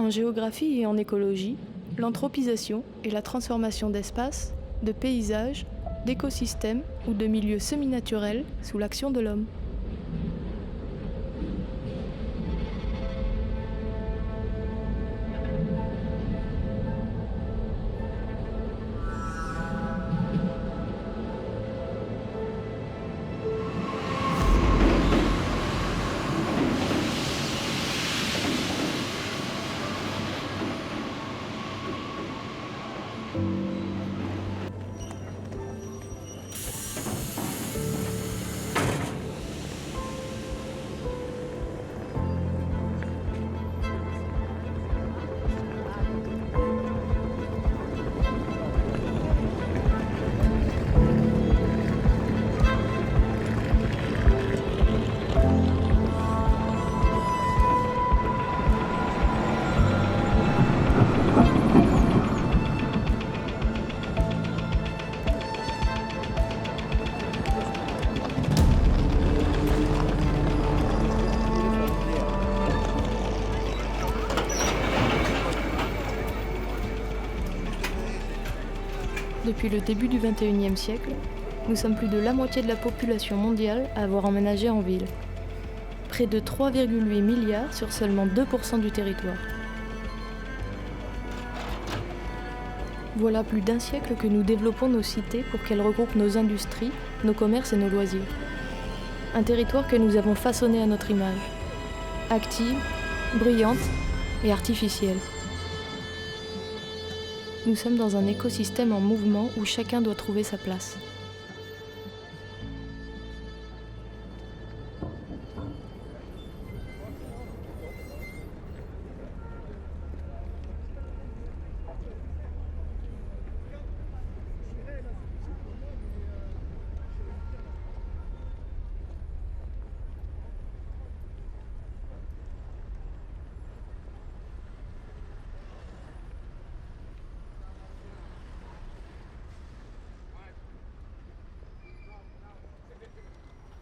En géographie et en écologie, l'anthropisation est la transformation d'espaces, de paysages, d'écosystèmes ou de milieux semi-naturels sous l'action de l'homme. Depuis le début du XXIe siècle, nous sommes plus de la moitié de la population mondiale à avoir emménagé en ville. Près de 3,8 milliards sur seulement 2% du territoire. Voilà plus d'un siècle que nous développons nos cités pour qu'elles regroupent nos industries, nos commerces et nos loisirs. Un territoire que nous avons façonné à notre image. Active, bruyante et artificielle. Nous sommes dans un écosystème en mouvement où chacun doit trouver sa place.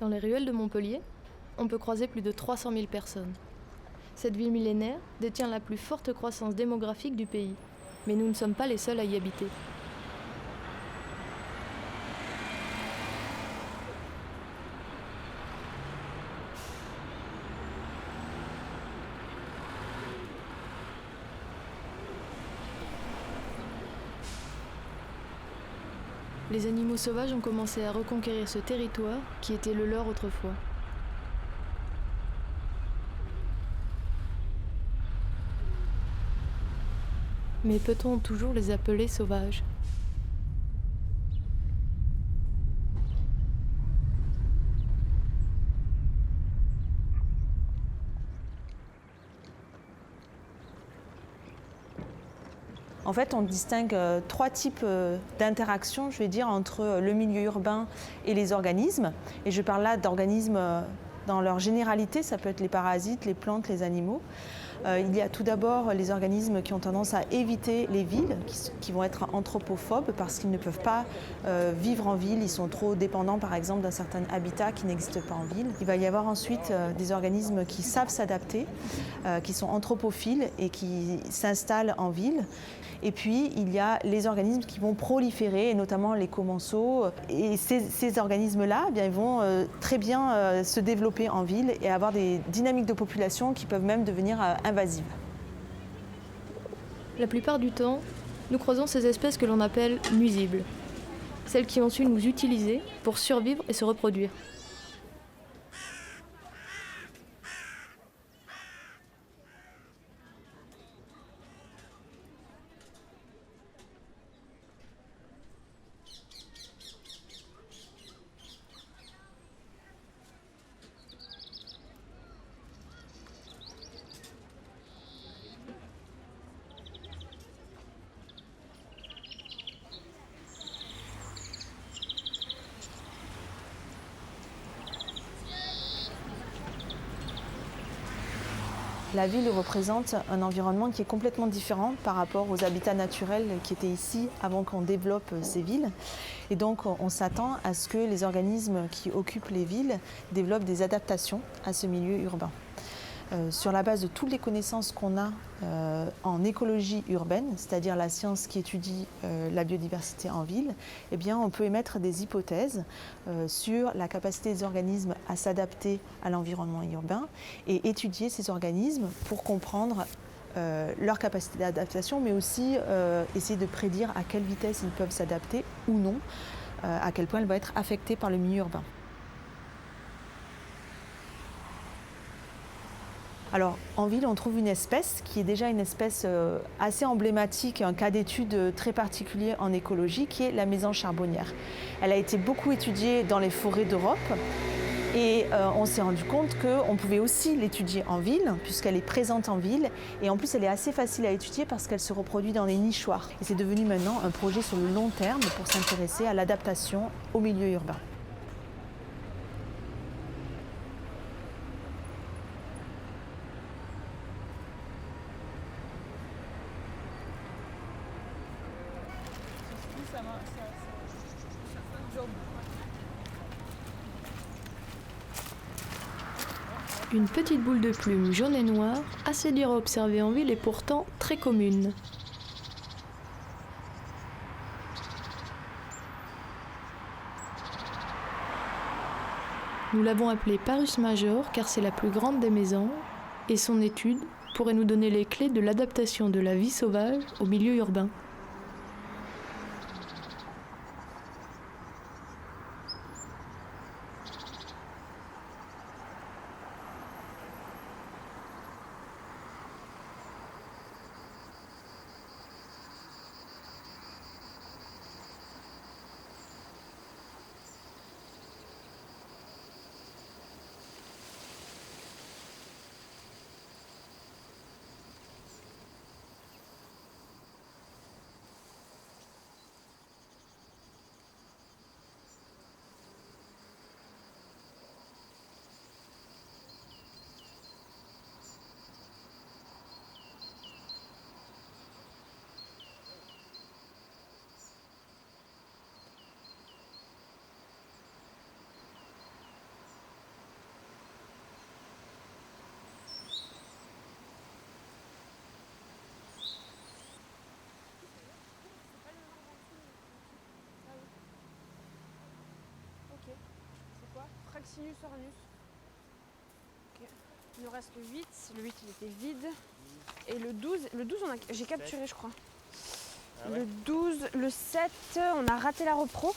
Dans les ruelles de Montpellier, on peut croiser plus de 300 000 personnes. Cette ville millénaire détient la plus forte croissance démographique du pays, mais nous ne sommes pas les seuls à y habiter. Les animaux sauvages ont commencé à reconquérir ce territoire qui était le leur autrefois. Mais peut-on toujours les appeler sauvages ? En fait, on distingue trois types d'interactions, je vais dire, entre le milieu urbain et les organismes. Et je parle là d'organismes dans leur généralité, ça peut être les parasites, les plantes, les animaux. Il y a tout d'abord les organismes qui ont tendance à éviter les villes, qui vont être anthropophobes parce qu'ils ne peuvent pas vivre en ville, ils sont trop dépendants par exemple d'un certain habitat qui n'existe pas en ville. Il va y avoir ensuite des organismes qui savent s'adapter, qui sont anthropophiles et qui s'installent en ville. Et puis, il y a les organismes qui vont proliférer, et notamment les commensaux. Et ces organismes-là, eh bien, ils vont très bien se développer en ville et avoir des dynamiques de population qui peuvent même devenir invasives. La plupart du temps, nous croisons ces espèces que l'on appelle nuisibles. Celles qui ont su nous utiliser pour survivre et se reproduire. La ville représente un environnement qui est complètement différent par rapport aux habitats naturels qui étaient ici avant qu'on développe ces villes. Et donc on s'attend à ce que les organismes qui occupent les villes développent des adaptations à ce milieu urbain. sur la base de toutes les connaissances qu'on a en écologie urbaine, c'est-à-dire la science qui étudie la biodiversité en ville, eh bien, on peut émettre des hypothèses sur la capacité des organismes à s'adapter à l'environnement urbain et étudier ces organismes pour comprendre leur capacité d'adaptation, mais aussi essayer de prédire à quelle vitesse ils peuvent s'adapter ou non, à quel point ils vont être affectés par le milieu urbain. Alors, en ville, on trouve une espèce qui est déjà une espèce assez emblématique, un cas d'étude très particulier en écologie, qui est la mésange charbonnière. Elle a été beaucoup étudiée dans les forêts d'Europe et on s'est rendu compte qu'on pouvait aussi l'étudier en ville, puisqu'elle est présente en ville. Et en plus, elle est assez facile à étudier parce qu'elle se reproduit dans les nichoirs. Et c'est devenu maintenant un projet sur le long terme pour s'intéresser à l'adaptation au milieu urbain. Une petite boule de plume jaune et noire, assez dure à observer en ville et pourtant très commune. Nous l'avons appelée Parus major car c'est la plus grande des mésanges et son étude pourrait nous donner les clés de l'adaptation de la vie sauvage au milieu urbain. Fraxinus ornus. Okay. Il nous reste le 8. Le 8 il était vide. Et le 12, j'ai capturé je crois. Ah ouais. Le 12, le 7, on a raté la repro.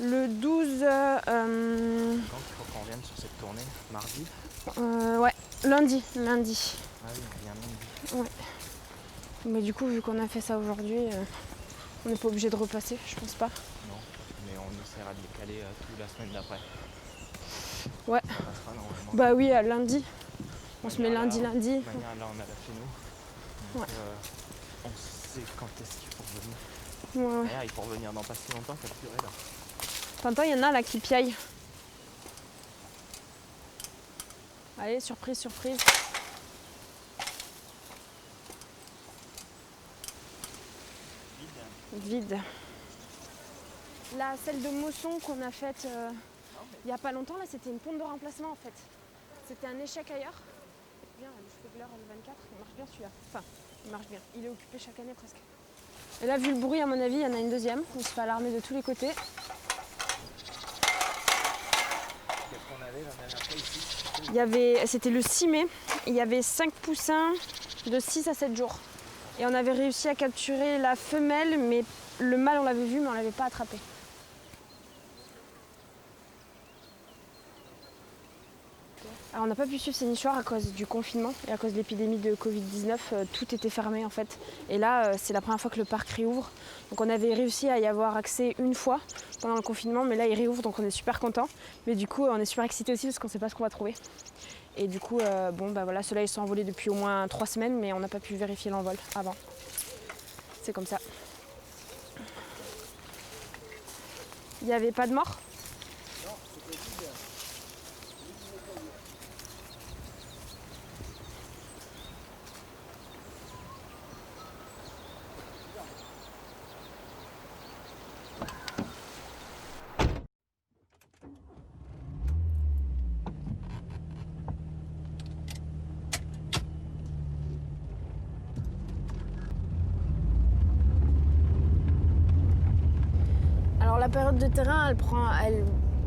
Le 12... Quand il faut qu'on revienne sur cette tournée? Mardi? Ouais, lundi. Ah oui, on vient lundi. Ouais. Mais du coup, vu qu'on a fait ça aujourd'hui, on n'est pas obligé de repasser, je pense pas. Non, mais on essaiera de les caler toute la semaine d'après. Ouais. Bah oui, à lundi. On se met lundi. Là, on a la phéno. Donc, on sait quand est-ce qu'il faut revenir. Ouais. D'ailleurs, il faut revenir dans pas si longtemps, capturer là. T'entends, il y en a là qui piaillent. Allez, surprise. Vide. La celle de Mosson qu'on a faite il n'y a pas longtemps, là, c'était une pompe de remplacement en fait. C'était un échec ailleurs. Bien, le Spegler L24, il marche bien celui-là. Enfin, il marche bien. Il est occupé chaque année presque. Et là, vu le bruit, à mon avis, il y en a une deuxième. On se fait alarmer de tous les côtés. Qu'est-ce qu'on avait la dernière fois ici? C'était le 6 mai. Il y avait 5 poussins de 6 à 7 jours. Et on avait réussi à capturer la femelle, mais le mâle, on l'avait vu, mais on ne l'avait pas attrapé. Alors, on n'a pas pu suivre ces nichoirs à cause du confinement et à cause de l'épidémie de Covid-19. Tout était fermé en fait. Et là, c'est la première fois que le parc réouvre. Donc on avait réussi à y avoir accès une fois pendant le confinement, mais là il réouvre, donc on est super content. Mais du coup, on est super excités aussi parce qu'on ne sait pas ce qu'on va trouver. Et du coup, voilà, ceux-là ils sont envolés depuis au moins 3 semaines, mais on n'a pas pu vérifier l'envol avant. C'est comme ça. Il n'y avait pas de mort ? Alors la période de terrain,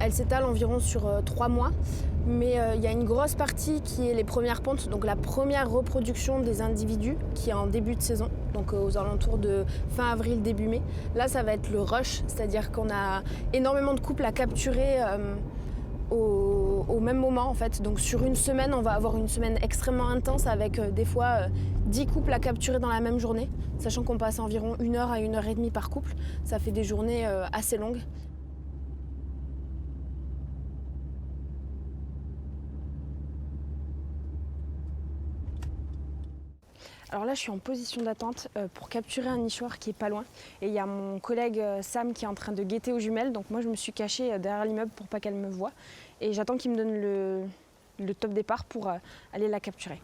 elle s'étale environ sur 3 mois. Mais il y a une grosse partie qui est les premières pontes, donc la première reproduction des individus qui est en début de saison, donc aux alentours de fin avril, début mai. Là, ça va être le rush, c'est-à-dire qu'on a énormément de couples à capturer au même moment en fait. Donc sur une semaine, on va avoir une semaine extrêmement intense avec des fois 10 couples à capturer dans la même journée, sachant qu'on passe environ 1 heure à 1 heure et demie par couple. Ça fait des journées assez longues. Alors là, je suis en position d'attente pour capturer un nichoir qui est pas loin. Et il y a mon collègue Sam qui est en train de guetter aux jumelles. Donc moi, je me suis cachée derrière l'immeuble pour pas qu'elle me voie. Et j'attends qu'il me donne le top départ pour aller la capturer.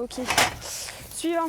Ok. Suivant.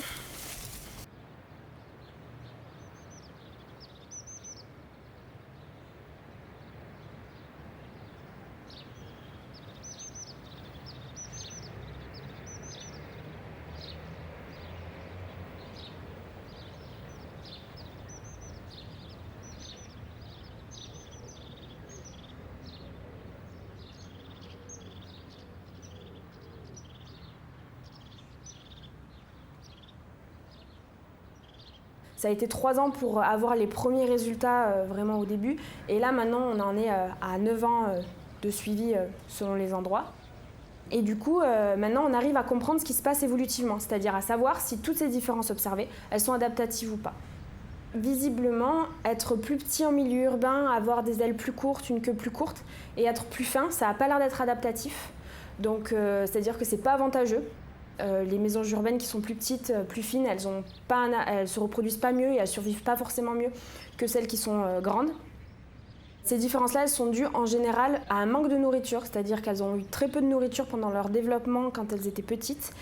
Ça a été 3 ans pour avoir les premiers résultats vraiment au début. Et là, maintenant, on en est à 9 ans de suivi selon les endroits. Et du coup, maintenant, on arrive à comprendre ce qui se passe évolutivement, c'est-à-dire à savoir si toutes ces différences observées, elles sont adaptatives ou pas. Visiblement, être plus petit en milieu urbain, avoir des ailes plus courtes, une queue plus courte, et être plus fin, ça n'a pas l'air d'être adaptatif. Donc, c'est-à-dire que c'est pas avantageux. Les mésanges urbaines qui sont plus petites, plus fines, elles se reproduisent pas mieux et elles survivent pas forcément mieux que celles qui sont grandes. Ces différences-là, elles sont dues en général à un manque de nourriture, c'est-à-dire qu'elles ont eu très peu de nourriture pendant leur développement quand elles étaient petites,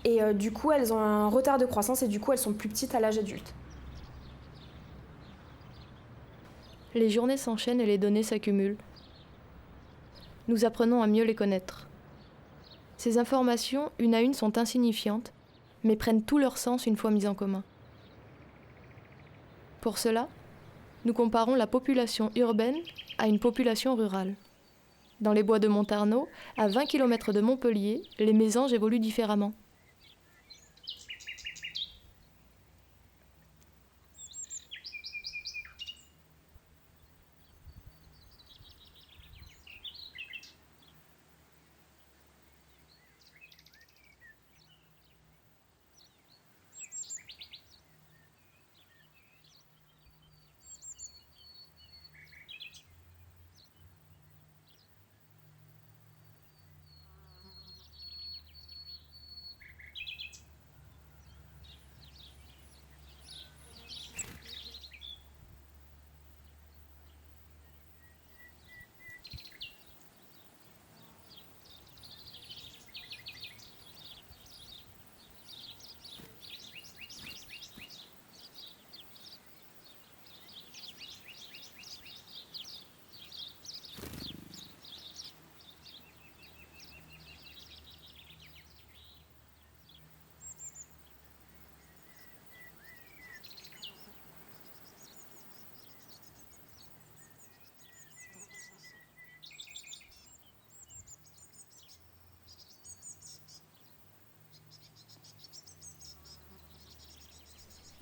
et du coup elles ont un retard de croissance et du coup elles sont plus petites à l'âge adulte. Les journées s'enchaînent et les données s'accumulent. Nous apprenons à mieux les connaître. Ces informations, une à une, sont insignifiantes, mais prennent tout leur sens une fois mises en commun. Pour cela, nous comparons la population urbaine à une population rurale. Dans les bois de Montarnot, à 20 km de Montpellier, les mésanges évoluent différemment.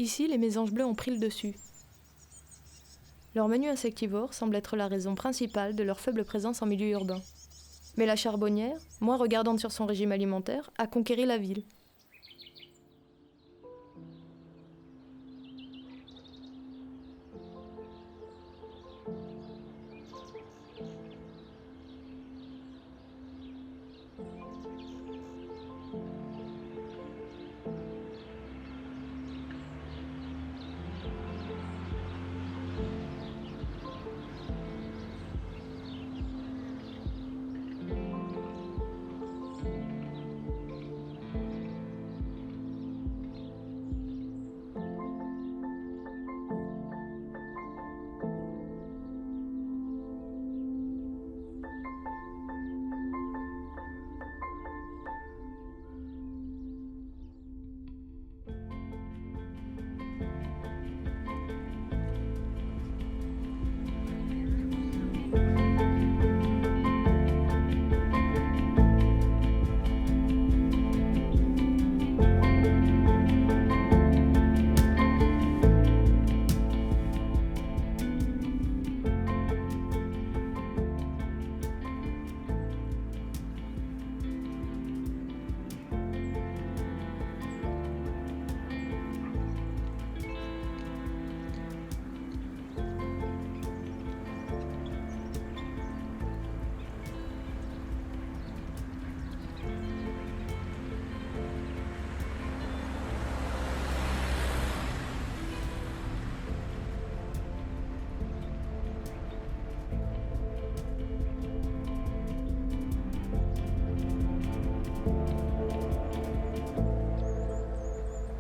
Ici, les mésanges bleus ont pris le dessus. Leur menu insectivore semble être la raison principale de leur faible présence en milieu urbain. Mais la charbonnière, moins regardante sur son régime alimentaire, a conquéri la ville.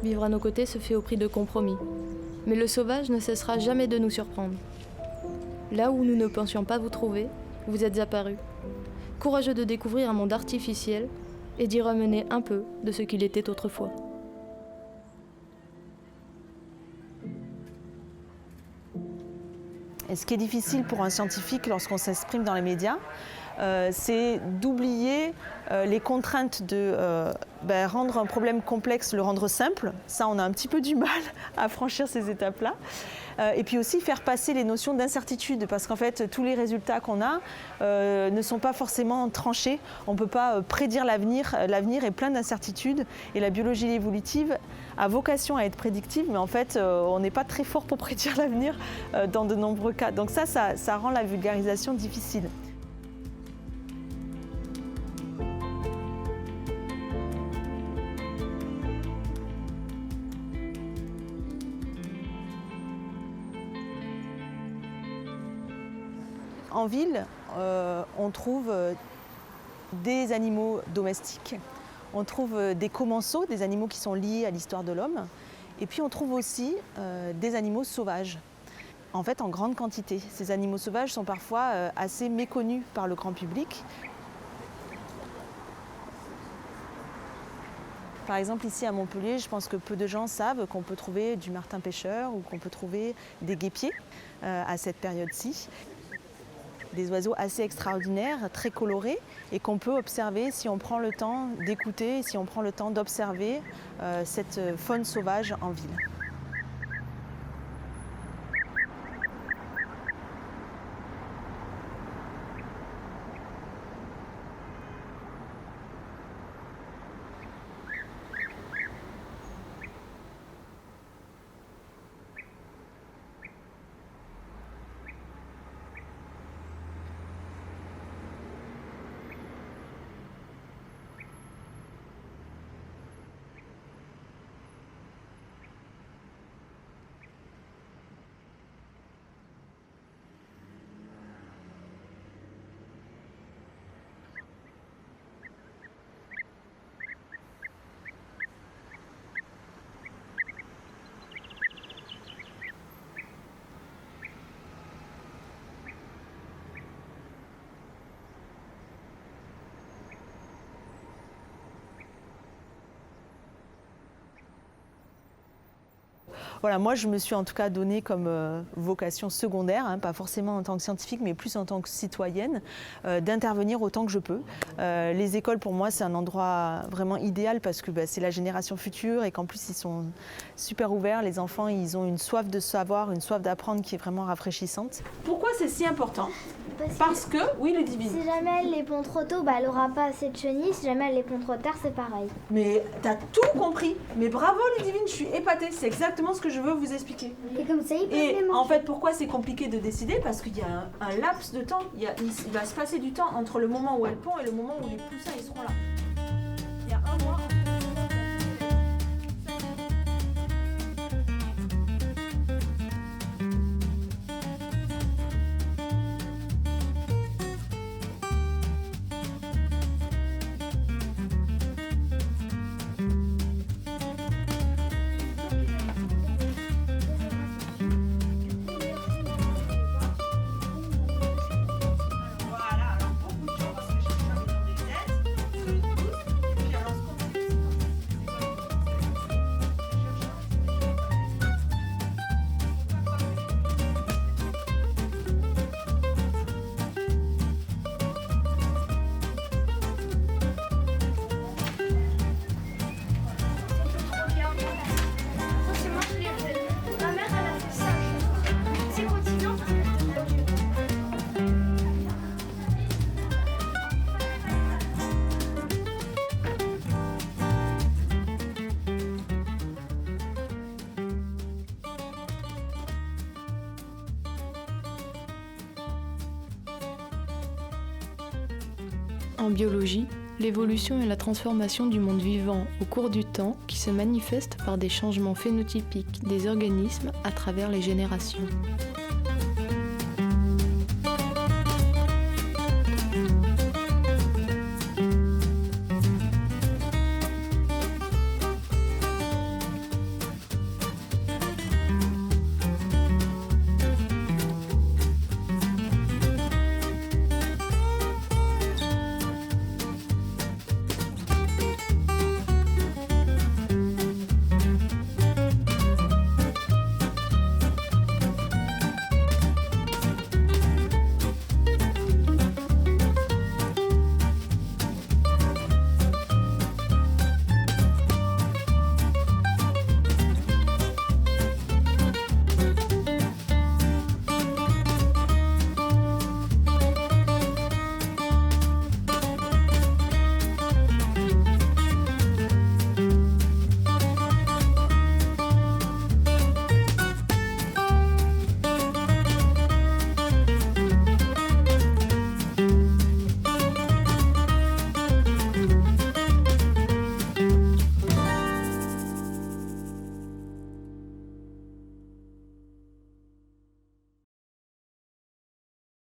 Vivre à nos côtés se fait au prix de compromis. Mais le sauvage ne cessera jamais de nous surprendre. Là où nous ne pensions pas vous trouver, vous êtes apparus. Courageux de découvrir un monde artificiel et d'y ramener un peu de ce qu'il était autrefois. Et ce qui est difficile pour un scientifique lorsqu'on s'exprime dans les médias, c'est d'oublier les contraintes de rendre un problème complexe, le rendre simple. Ça, on a un petit peu du mal à franchir ces étapes-là. Et puis aussi faire passer les notions d'incertitude, parce qu'en fait, tous les résultats qu'on a ne sont pas forcément tranchés. On ne peut pas prédire l'avenir. L'avenir est plein d'incertitudes. Et la biologie évolutive a vocation à être prédictive, mais en fait, on n'est pas très fort pour prédire l'avenir dans de nombreux cas. Donc ça rend la vulgarisation difficile. En ville, on trouve des animaux domestiques, on trouve des commensaux, des animaux qui sont liés à l'histoire de l'homme, et puis on trouve aussi des animaux sauvages, en fait en grande quantité. Ces animaux sauvages sont parfois assez méconnus par le grand public. Par exemple, ici à Montpellier, je pense que peu de gens savent qu'on peut trouver du martin pêcheur ou qu'on peut trouver des guêpiers à cette période-ci. Des oiseaux assez extraordinaires, très colorés, et qu'on peut observer si on prend le temps d'écouter, si on prend le temps d'observer cette faune sauvage en ville. Voilà, moi je me suis en tout cas donnée comme vocation secondaire, hein, pas forcément en tant que scientifique, mais plus en tant que citoyenne, d'intervenir autant que je peux. Les écoles pour moi c'est un endroit vraiment idéal parce que c'est la génération future et qu'en plus ils sont super ouverts. Les enfants ils ont une soif de savoir, une soif d'apprendre qui est vraiment rafraîchissante. Pourquoi c'est si important ? Parce que, oui Ludivine. Si jamais elle les pond trop tôt, elle n'aura pas assez de chenilles. Si jamais elle les pond trop tard, c'est pareil. Mais t'as tout compris. Mais bravo Ludivine, je suis épatée. C'est exactement ce que je veux vous expliquer. Et comme ça, ils peuvent Et les manger. en fait, pourquoi c'est compliqué de décider ? Parce qu'il y a un laps de temps. Il va se passer du temps entre le moment où elle pond et le moment où les poussins ils seront là. Il y a un mois. En biologie, l'évolution est la transformation du monde vivant au cours du temps qui se manifeste par des changements phénotypiques des organismes à travers les générations.